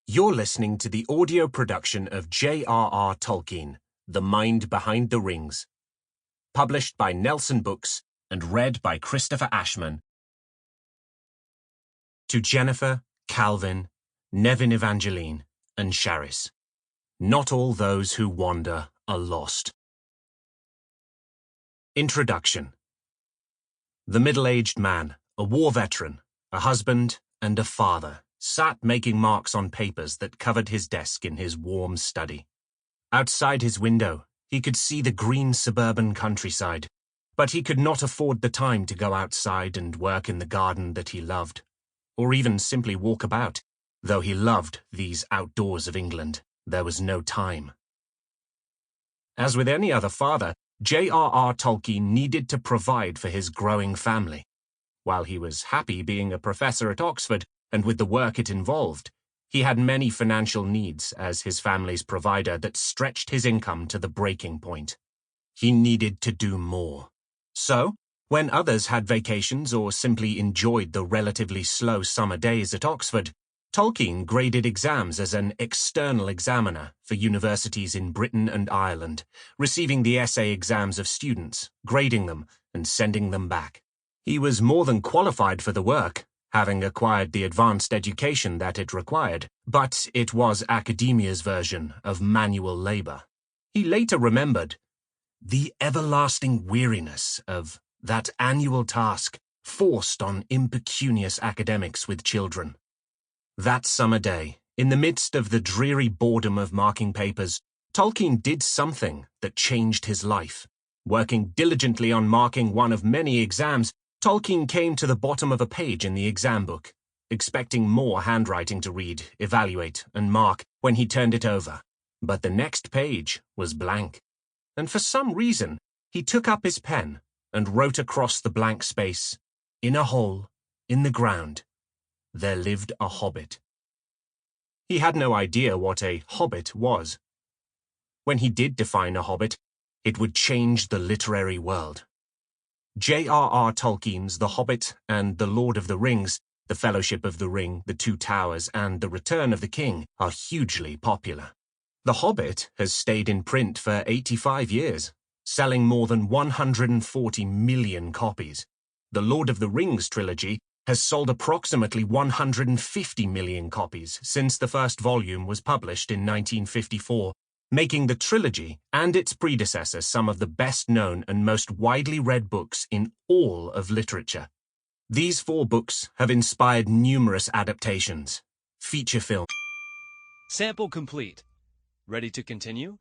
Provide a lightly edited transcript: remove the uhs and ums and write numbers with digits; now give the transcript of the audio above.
You're listening to the audio production of J.R.R. Tolkien, The Mind Behind the Rings, published by Nelson Books and read by Christopher Ashman. To Jennifer, Calvin, Nevin Evangeline, and Charis, not all those who wander are lost. Introduction. The middle-aged man, a war veteran, a husband, and a father, sat making marks on papers that covered his desk in his warm study. Outside his window, he could see the green suburban countryside, but he could not afford the time to go outside and work in the garden that he loved, or even simply walk about. Though he loved these outdoors of England, there was no time. As with any other father, J.R.R. Tolkien needed to provide for his growing family. While he was happy being a professor at Oxford, and with the work it involved, he had many financial needs as his family's provider that stretched his income to the breaking point. He needed to do more. So, when others had vacations or simply enjoyed the relatively slow summer days at Oxford, Tolkien graded exams as an external examiner for universities in Britain and Ireland, receiving the essay exams of students, grading them, and sending them back. He was more than qualified for the work, having acquired the advanced education that it required, but it was academia's version of manual labor. He later remembered the everlasting weariness of that annual task forced on impecunious academics with children. That summer day, in the midst of the dreary boredom of marking papers, Tolkien did something that changed his life. Working diligently on marking one of many exams, Tolkien came to the bottom of a page in the exam book, expecting more handwriting to read, evaluate, and mark when he turned it over. But the next page was blank. And for some reason, he took up his pen and wrote across the blank space, "In a hole, in the ground, there lived a hobbit." He had no idea what a hobbit was. When he did define a hobbit, it would change the literary world. J.R.R. Tolkien's The Hobbit and The Lord of the Rings, The Fellowship of the Ring, The Two Towers, and The Return of the King are hugely popular. The Hobbit has stayed in print for 85 years, selling more than 140 million copies. The Lord of the Rings trilogy has sold approximately 150 million copies since the first volume was published in 1954, making the trilogy and its predecessor some of the best-known and most widely read books in all of literature. These 4 books have inspired numerous adaptations, feature films. Sample complete. Ready to continue?